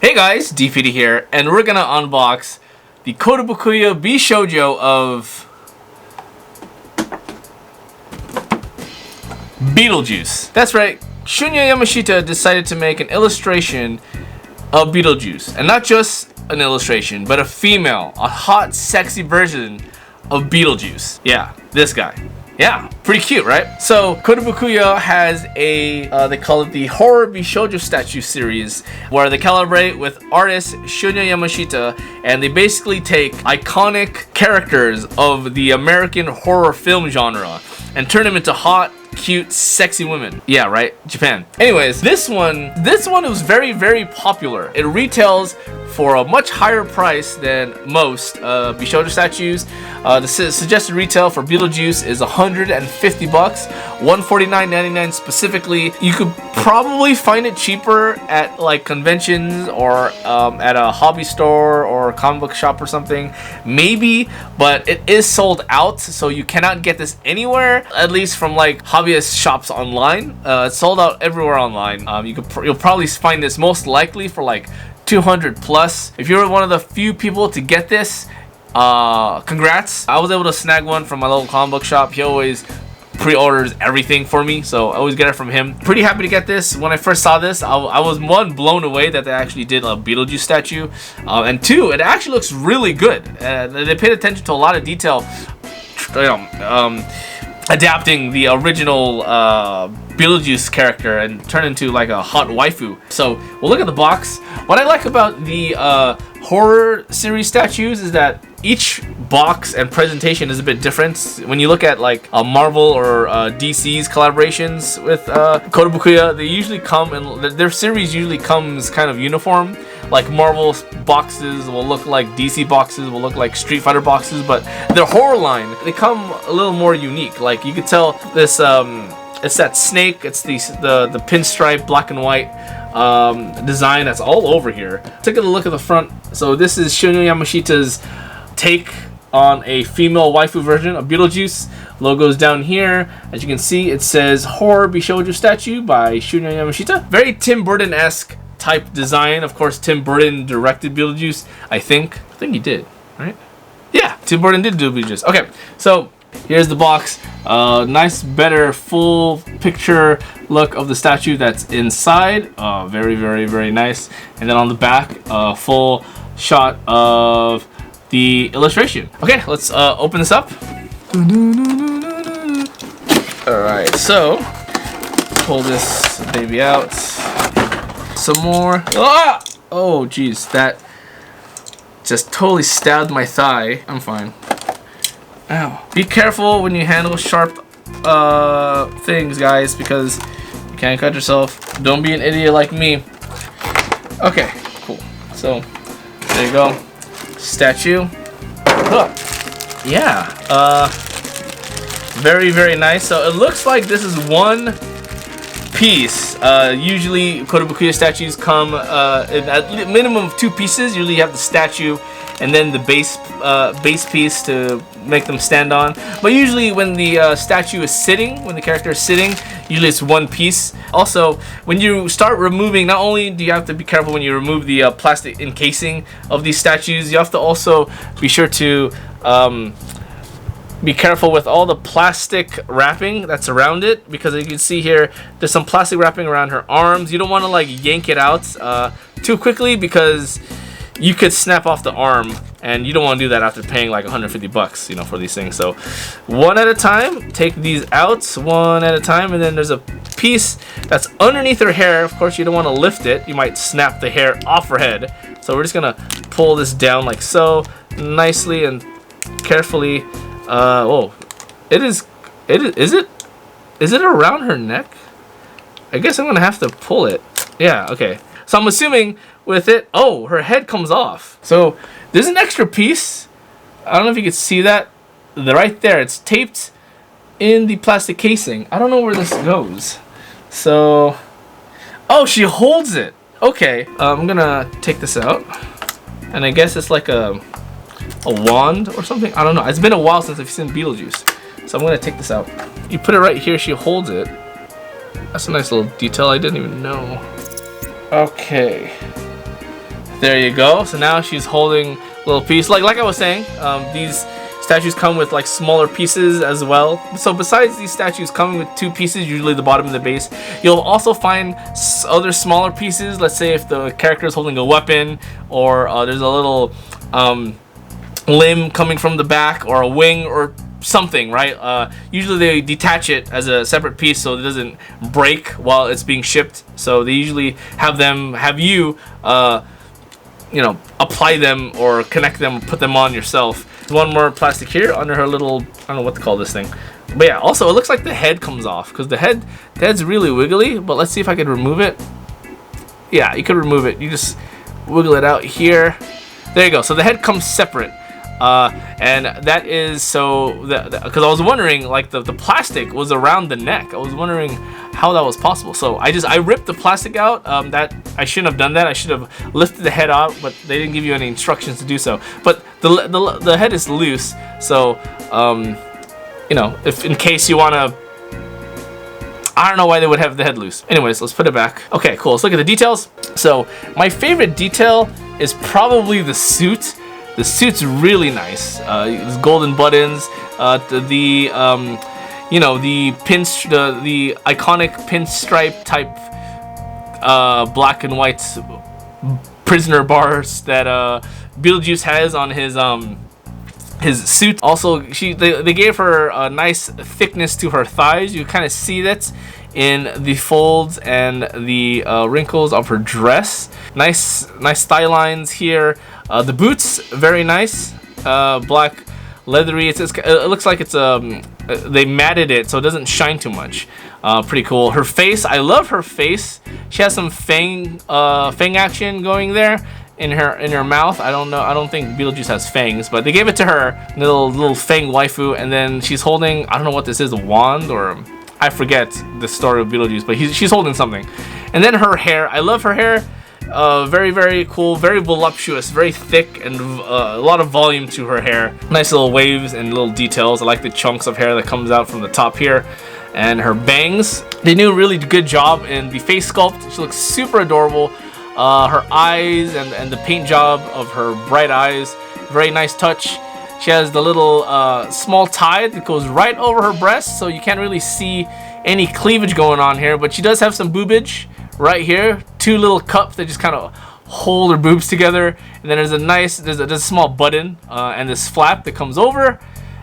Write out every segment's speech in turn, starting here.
Hey guys, d-piddy here, and we're gonna unbox the Kotobukiya Beetle of Beetlejuice. That's right, Shunya Yamashita decided to make an illustration of Beetlejuice. And not just an illustration, but a hot, sexy version of Beetlejuice. Yeah, this guy. Yeah, pretty cute, right? So Kotobukiya has they call it the Horror Bishoujo statue series, where they collaborate with artist Shunya Yamashita, and they basically take iconic characters of the American horror film genre and turn them into hot, cute, sexy women. Yeah, right? Japan. Anyways, this one was very popular. It retails for a much higher price than most Bishoujo statues. The suggested retail for Beetlejuice is $150, $149.99 specifically. You could probably find it cheaper at like conventions or at a hobby store or a comic book shop or something, maybe, but it is sold out, so you cannot get this anywhere, at least from like hobbyist shops online. It's sold out everywhere online. You'll probably find this most likely for like 200 plus. If you're one of the few people to get this, congrats. I was able to snag one from my local comic book shop. He always pre-orders everything for me, so I always get it from him. Pretty happy to get this. When I first saw this, I was one, blown away that they actually did a Beetlejuice statue, and two, it actually looks really good. They paid attention to a lot of detail, adapting the original Beetlejuice character and turn into like a hot waifu. So we'll look at the box. What I like about the horror series statues is that each box and presentation is a bit different. When you look at like Marvel or DC's collaborations with Kotobukiya, they usually come and their series usually comes kind of uniform. Like Marvel boxes will look like DC boxes, will look like Street Fighter boxes, but their horror line, they come a little more unique. Like you could tell this, it's that snake, it's the pinstripe black and white design that's all over here. Take a look at the front. So this is Shunya Yamashita's take on a female waifu version of Beetlejuice. Logo's down here. As you can see, it says Horror Bishoujo statue by Shunya Yamashita. Very Tim Burton-esque type design. Of course, Tim Burton directed Beetlejuice. I think he did, right? Yeah, Tim Burton did do Beetlejuice. Okay, so here's the box. Nice, better, full picture look of the statue that's inside. Very nice. And then on the back, full shot of the illustration. Okay, let's open this up. Alright, so pull this baby out. Some more. Ah! Oh geez, that just totally stabbed my thigh. I'm fine. Ow. Be careful when you handle sharp things, guys, because you can't cut yourself. Don't be an idiot like me. Okay, cool. So there you go. Statue. Oh, yeah. Very nice. So it looks like this is one piece. Usually Kotobukiya statues come at minimum of two pieces. Usually you have the statue and then the base piece to make them stand on. But usually when the statue is sitting, when the character is sitting, usually it's one piece. Also, when you start removing, not only do you have to be careful when you remove the plastic encasing of these statues, you have to also be sure to be careful with all the plastic wrapping that's around it, because as you can see here, there's some plastic wrapping around her arms. You don't want to like yank it out too quickly, because you could snap off the arm, and you don't want to do that after paying like $150, you know, for these things. So one at a time, take these out one at a time, and then there's a piece that's underneath her hair. Of course, you don't want to lift it. You might snap the hair off her head. So we're just gonna pull this down like so, nicely and carefully. Oh, is it around her neck? I guess I'm gonna have to pull it. Yeah, okay. So I'm assuming with it, oh, her head comes off. So there's an extra piece. I don't know if you can see that. Right there, it's taped in the plastic casing. I don't know where this goes. So, oh, she holds it. Okay, I'm gonna take this out. And I guess it's like a wand or something. I don't know. It's been a while since I've seen Beetlejuice. So I'm gonna take this out. You put it right here, she holds it. That's a nice little detail I didn't even know. Okay. There you go. So now she's holding a little piece. Like I was saying, these statues come with like smaller pieces as well. So besides these statues coming with 2 pieces, usually the bottom and the base, you'll also find other smaller pieces. Let's say if the character is holding a weapon, or there's a little limb coming from the back, or a wing, or something, right? Usually they detach it as a separate piece so it doesn't break while it's being shipped. So they usually have you apply them or connect them, put them on yourself. One more plastic here under her little, I don't know what to call this thing. But yeah, also it looks like the head comes off, because the head's really wiggly. But let's see if I can remove it. Yeah, you could remove it. You just wiggle it out here. There you go. So the head comes separate. And that is so because I was wondering, like the plastic was around the neck. I was wondering how that was possible. So I ripped the plastic out. That I shouldn't have done that. I should have lifted the head out, but they didn't give you any instructions to do so. But the head is loose, so if in case you wanna, I don't know why they would have the head loose. Anyways, let's put it back. Okay, cool. Let's look at the details. So my favorite detail is probably the suit. The suit's really nice. There's golden buttons. The iconic pinstripe type black and white prisoner bars that Beetlejuice has on his suit. Also, they gave her a nice thickness to her thighs. You kind of see that in the folds and the wrinkles of her dress. Nice thigh lines here. The boots, very nice. Black, leathery. It looks like it's they matted it so it doesn't shine too much. Pretty cool. Her face, I love her face. She has some fang action going there in her mouth. I don't know. I don't think Beetlejuice has fangs, but they gave it to her, little fang waifu, and then she's holding, I don't know what this is, a wand, or I forget the story of Beetlejuice, but she's holding something. And then her hair, I love her hair. Very, very cool, very voluptuous, very thick, and a lot of volume to her hair. Nice little waves and little details. I like the chunks of hair that comes out from the top here. And her bangs, they do a really good job in the face sculpt. She looks super adorable. Her eyes and the paint job of her bright eyes, very nice touch. She has the little small tie that goes right over her breast, so you can't really see any cleavage going on here, but she does have some boobage right here. 2 little cups that just kind of hold her boobs together, and then there's a small button and this flap that comes over,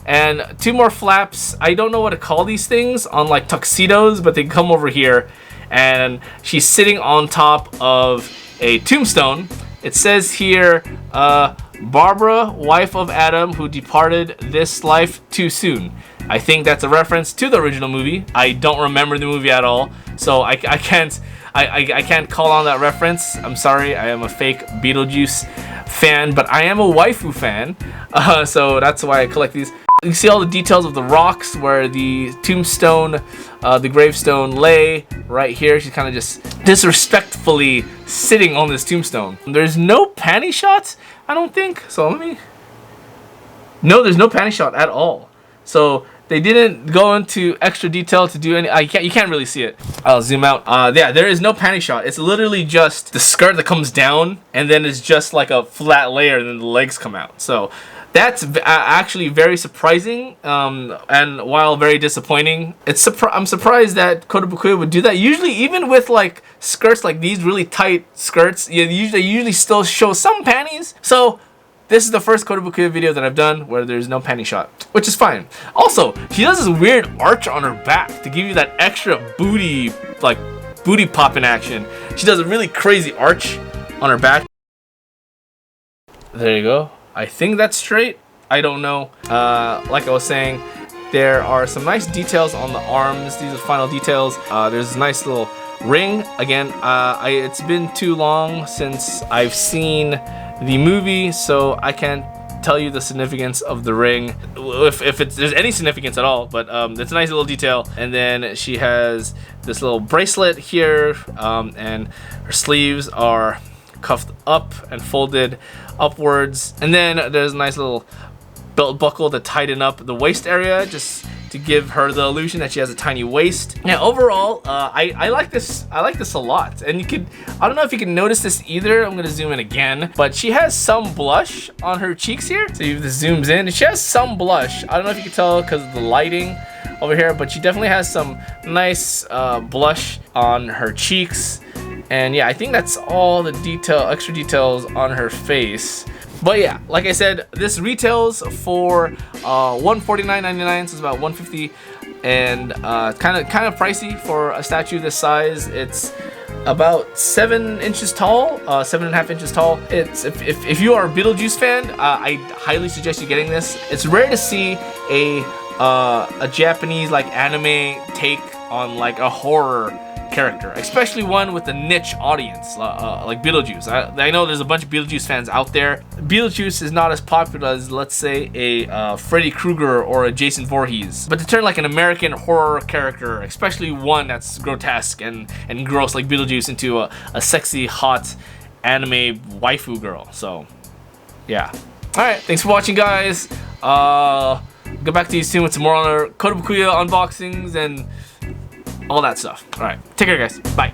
and 2 more flaps. I don't know what to call these things on like tuxedos, but they come over here, and she's sitting on top of a tombstone. It says here, Barbara, wife of Adam, who departed this life too soon. I think that's a reference to the original movie. I don't remember the movie at all, so I can't call on that reference. I'm sorry, I am a fake Beetlejuice fan, but I am a waifu fan, so that's why I collect these. You see all the details of the rocks where the tombstone, the gravestone lay right here. She's kind of just disrespectfully sitting on this tombstone. There's no panty shots, I don't think. So no, there's no panty shot at all. So they didn't go into extra detail to do any. You can't really see it. I'll zoom out. Yeah, there is no panty shot. It's literally just the skirt that comes down, and then it's just like a flat layer, and then the legs come out. So that's actually very surprising, and while very disappointing. I'm surprised that Kotobukiya would do that. Usually, even with like skirts like these, really tight skirts, they usually still show some panties. So this is the first Kotobukiya video that I've done where there's no panty shot, which is fine. Also, she does this weird arch on her back to give you that extra booty popping action. She does a really crazy arch on her back. There you go. I think that's straight. I don't know. Like I was saying, there are some nice details on the arms. These are final details. There's a nice little ring. Again, it's been too long since I've seen the movie, so I can't tell you the significance of the ring, if there's any significance at all, but it's a nice little detail. And then she has this little bracelet here, and her sleeves are cuffed up and folded upwards, and then there's a nice little belt buckle to tighten up the waist area, just to give her the illusion that she has a tiny waist. Now overall, I like this. I like this a lot. And you could, I don't know if you can notice this either. I'm gonna zoom in again, but she has some blush on her cheeks here. So if this zooms in, she has some blush. I don't know if you can tell because of the lighting over here, but she definitely has some nice blush on her cheeks. And yeah, I think that's all the extra details on her face. But yeah, like I said, this retails for $149.99, so it's about $150, and kind of pricey for a statue this size. It's about 7 inches tall, 7.5 inches tall. It's if you are a Beetlejuice fan, I highly suggest you getting this. It's rare to see a Japanese like anime take on like a horror character, especially one with a niche audience like Beetlejuice. I know there's a bunch of Beetlejuice fans out there. Beetlejuice is not as popular as, let's say, a Freddy Krueger or a Jason Voorhees, but to turn like an American horror character, especially one that's grotesque and gross like Beetlejuice, into a sexy, hot anime waifu girl. So yeah. Alright, thanks for watching, guys. Get back to you soon with some more on our Kotobukiya unboxings and all that stuff. Alright, take care, guys. Bye.